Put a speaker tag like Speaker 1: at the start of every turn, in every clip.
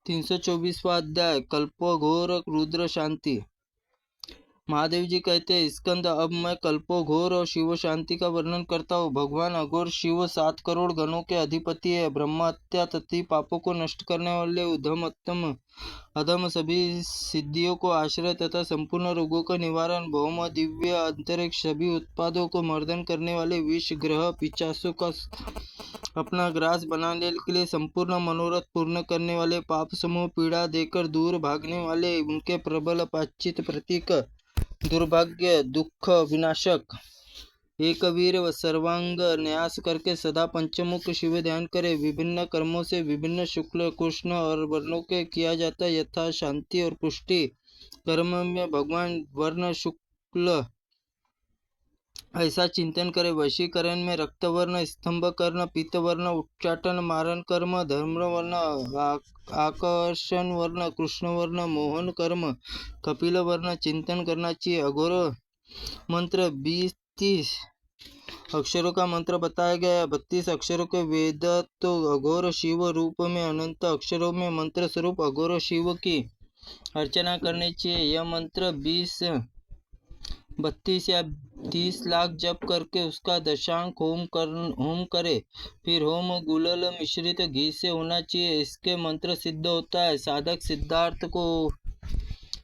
Speaker 1: 324वां अध्याय कल्पघोर रुद्र शांति। महादेव जी कहते हैं, स्कंद, अब मैं कल्पघोर और शिव शांति का वर्णन करता हूँ। भगवान अघोर शिव 7 करोड़ गणों के अधिपति है। ब्रह्म हत्या तथा पापों को नष्ट करने वाले उद्धम अधम सभी सिद्धियों को आश्रय तथा संपूर्ण रोगों का निवारण, भौम दिव्य अंतरिक्ष सभी उत्पादों को मर्दन करने वाले, विष ग्रह पिचासों का अपना ग्रास बनाने के लिए संपूर्ण मनोरथ पूर्ण करने वाले, पाप समूह पीड़ा देकर दूर भागने वाले, उनके प्रबल पाचित प्रतीक, दुर्भाग्य दुख विनाशक, एक वीर व सर्वांग न्यास करके सदा पंचमुख शिव ध्यान करे। विभिन्न कर्मों से विभिन्न शुक्ल कृष्ण और वर्णों के किया जाता है, यथा शांति और पुष्टि कर्म में भगवान वर्ण शुक्ल ऐसा चिंतन करे। वशीकरण में रक्तवर्ण, स्तंभ कर्ण, पीतवर्ण, उच्चाटन मारण कर्म, धर्मवर्ण, आकर्षण वर्ण, कृष्ण वर्ण, मोहन कर्म, कपिल वर्ण चिंतन करना चाहिए। अघोर मंत्र 20-30 अक्षरों का मंत्र बताया गया है। 32 अक्षरों के वेद तो अघोर शिव रूप में अनंत अक्षरों में मंत्र स्वरूप अघोर शिव की अर्चना करनी चाहिए। यह मंत्र 32 या 30 लाख जप करके उसका दशांक होम करे। फिर होम गुलल मिश्रित घी से होना चाहिए। इसके मंत्र सिद्ध होता है, साधक सिद्धार्थ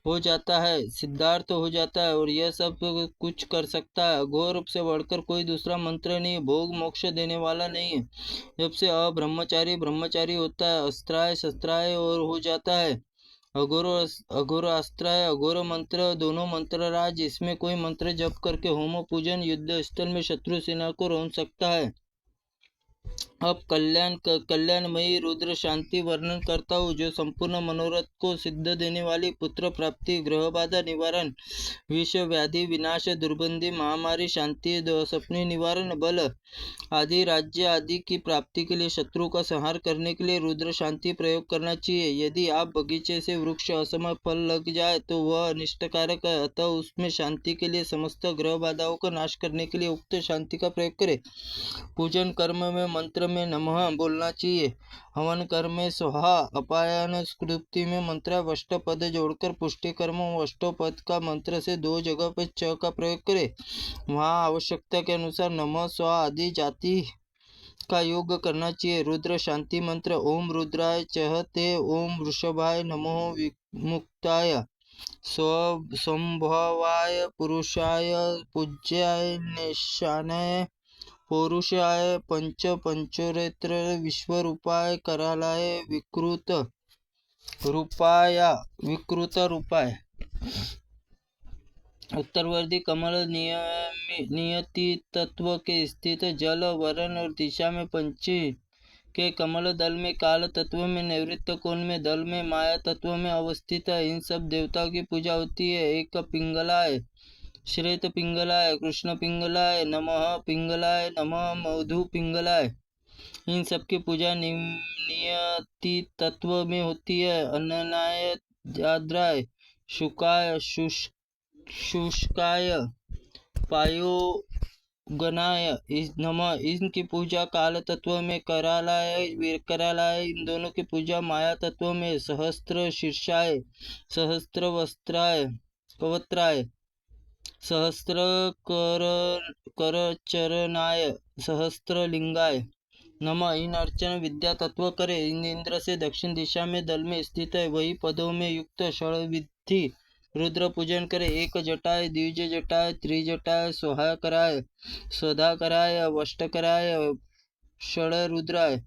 Speaker 1: हो जाता है और यह सब कुछ कर सकता है। अघोर रूप से बढ़कर कोई दूसरा मंत्र नहीं, भोग मोक्ष देने वाला नहीं है। जब से ब्रह्मचारी होता है, अस्त्राय शस्त्राय और हो जाता है। अघोर अस्त्राय अघोर मंत्र दोनों मंत्र राज। इसमें कोई मंत्र जप करके होम पूजन युद्ध स्थल में शत्रु सेना को रोक सकता है। अब कल्याणमयी रुद्र शांति वर्णन करता हूँ, जो संपूर्ण मनोरथ को सिद्ध देने वाली, पुत्र प्राप्ति, ग्रह बाधा निवारण, विश्व व्याधि विनाश, दुर्गंधि महामारी शांति, सपने निवारण, बल आदि राज्य आदि की प्राप्ति के लिए, शत्रु का संहार करने के लिए रुद्र शांति प्रयोग करना चाहिए। यदि आप बगीचे से वृक्ष असमय फल लग जाए तो वह अनिष्टकारक है, अतः उसमें शांति के लिए समस्त ग्रह बाधाओं का नाश करने के लिए उक्त शांति का प्रयोग करें। पूजन कर्म में मंत्र में नमः बोलना चाहिए। हवन कर्म में स्वाहा, अपायन स्कृति में मंत्र अष्टपद जोड़कर, पुष्टि कर्म अष्टोपद का मंत्र से 2 जगह पर च का प्रयोग करें। वहाँ आवश्यकता के अनुसार नमः स्वा आदि जाति का योग करना चाहिए। रुद्र शांति मंत्र ओम रुद्राय चहते, ओम वृषभाय नमो मुक्ताय, संभवाय पुरुषाय पूज्याय निशानाय, पौरुषाय पंचोरेत्र विश्वरूपाय करालाय विकृत रूपाय। उत्तरवर्ती कमल नियति तत्व के स्थित जल वरण और दिशा में पंची के कमल दल में, काल तत्व में, निवृत्त कोण में, दल में, माया तत्व में अवस्थित है। इन सब देवताओं की पूजा होती है। एक पिंगलाय, श्वेत पिंगलाय, कृष्ण पिंगलाय नमः, पिंगलाय नमः, मधु पिंगलाय, इन सब की पूजा नियति तत्व में होती है। अन्नाय, आद्राय, शुकाय, शुष्काय, पायोगनाय नमः, इनकी पूजा काल तत्व में। करालाय, इन दोनों की पूजा माया तत्व में। सहस्त्र शीर्षाय, सहस्त्र कवत्राय, सहस्त्र करचरणाय, सहस्त्र लिंगाय नमः, इन अर्चन विद्या तत्व करे। इन इंद्र से दक्षिण दिशा में दल में स्थित है, वही पदों में युक्त षड्विधि रुद्र पूजन करे। एक जटाय, द्विज जटाय, त्रिजटाय, सोहाकराय, स्वधाकराय, अष्टकराय, षड रुद्राय।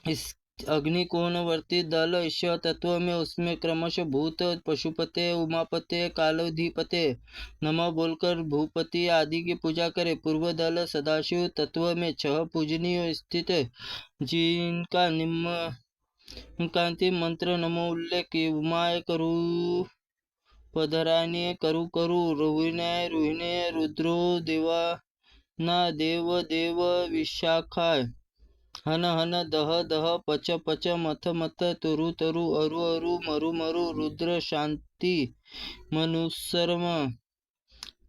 Speaker 1: इस अग्निकोणवर्ती दल ईश्वर तत्व में, उसमें क्रमशः भूत, पशुपते, उमापते, कालोधिपते नमः बोलकर भूपति आदि की पूजा करे। पूर्व दल सदाशिव तत्व में 6 पूजनीय स्थित है, जिनका निम्नकांति मंत्र नमो उल्लेख। उमाय करु पधरान्य, करु रोहिण्य रुद्रो देवाना देव विशाखाय, हन दह पच मथ तुरु अरु मरु रुद्र शांति मनुसर्म,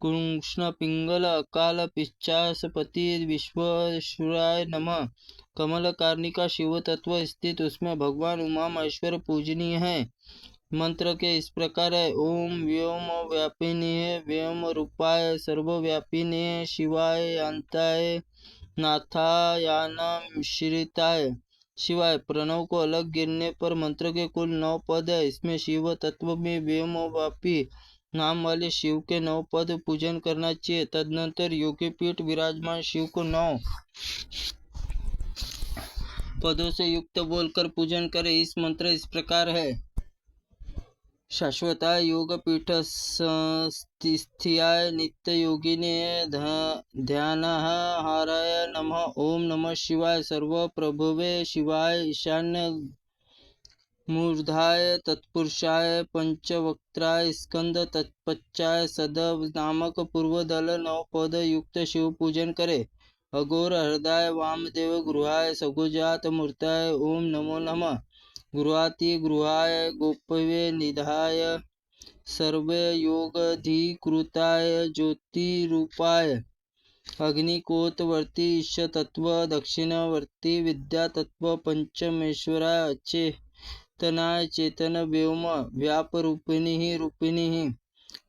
Speaker 1: कृष्ण पिंगल, अकाल पिशाचपति विश्वेश्वराय नमः। कमलकारिणी का शिव तत्व स्थित उसमें भगवान उमा महेश्वर पूजनीय है। मंत्र के इस प्रकार है। ओम व्योम व्यापिनीय व्योम रूपाय सर्वव्यापिनीय शिवाय अंताय नाथायान श्रिताय शिवाय। प्रणव को अलग गिनने पर मंत्र के कुल 9 पद है। इसमें शिव तत्व में व्योम व्यापी नाम वाले शिव के 9 पद पूजन करना चाहिए। तदनंतर योगी पीठ विराजमान शिव को 9 पदों से युक्त बोलकर पूजन करे। इस मंत्र इस प्रकार है। शाश्वताय योगपीठ स्थिताय नित्य योगिने ध्यानः हाराय नमः। ओम नमः शिवाय सर्वप्रभवे शिवाय ईशान्य मूर्धाय तत्पुरुषाय पंचवक्त्राय स्कंद तत्पच्चाय सदव नामक पूर्वदल 9 पद युक्त शिव पूजन करे। अघोर हृदय वामदेव गृहाय सगुजात मूर्ताय ओम नमो नमः। गृहाति गृहाय गोपवे निधाय सर्वे योगधिकृताय ज्योतिरूपाय अग्निकोटवर्ती ईश तत्व दक्षिणवर्ती विद्या तत्व पंचमेश्वराय अचेतनाय चेतन व्योम व्याप रूपिणी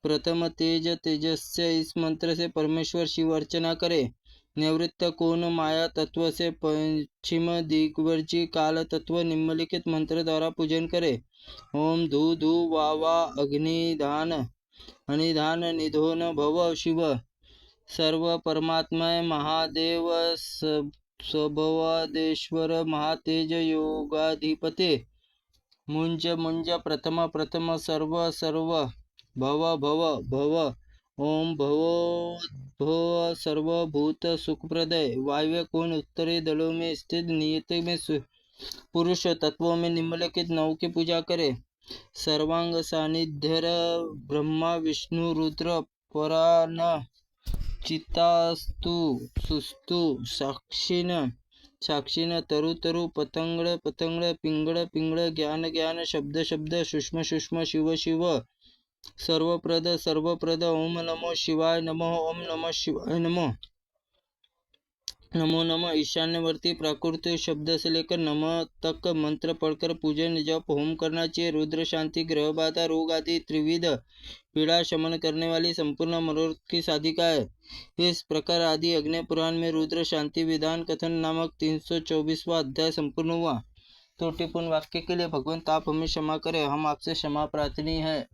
Speaker 1: प्रथम तेज तेजस्य। इस मंत्र से परमेश्वर शिव अर्चना करे। निवृत्त कोण माया तत्व से पश्चिम दिग्वर्जी काल तत्व निम्नलिखित मंत्र द्वारा पूजन करे। ओम धू धू वावा अग्निधान अनिधान निधो न भव शिव सर्व परमात्मय महादेव स्वभवादेश्वर महातेज योगाधिपते मुंज मुंज प्रथम प्रथम सर्व सर्व भव भव भव। ओम भवोद्भव सर्वभूत सुखप्रदय वायव्य कोण उत्तरी दलों में स्थित नियत में पुरुष तत्वों में निम्नलिखित 9 की पूजा करे। सर्वांग सानिध्यर ब्रह्मा विष्णु रुद्र परान चितास्तु सुस्तु साक्षिण तरु तरु पतंगड़ पतंगड़ पिंगड़ पिंगड़ ज्ञान ज्ञान शब्द शब्द सूक्ष्म सूक्ष्म शिव शिव सर्वप्रद सर्वप्रद। ओम नमो शिवाय नमः। ओम नमः शिवाय नमः। नमो नमः। ईशान्यवर्ती प्राकृतिक शब्द से लेकर नमः तक मंत्र पढ़कर पूजन जप होम करना चाहिए। रुद्र शांति ग्रह बाधा रोग आदि त्रिविध पीड़ा शमन करने वाली संपूर्ण मनोरथ की साधिका है। इस प्रकार आदि अग्नि पुराण में रुद्र शांति विधान कथन नामक 324वां अध्याय संपूर्ण हुआ। त्रुटिपूर्ण वाक्य के लिए भगवंत आप हमें क्षमा करें। हम आपसे क्षमा प्रार्थनी है।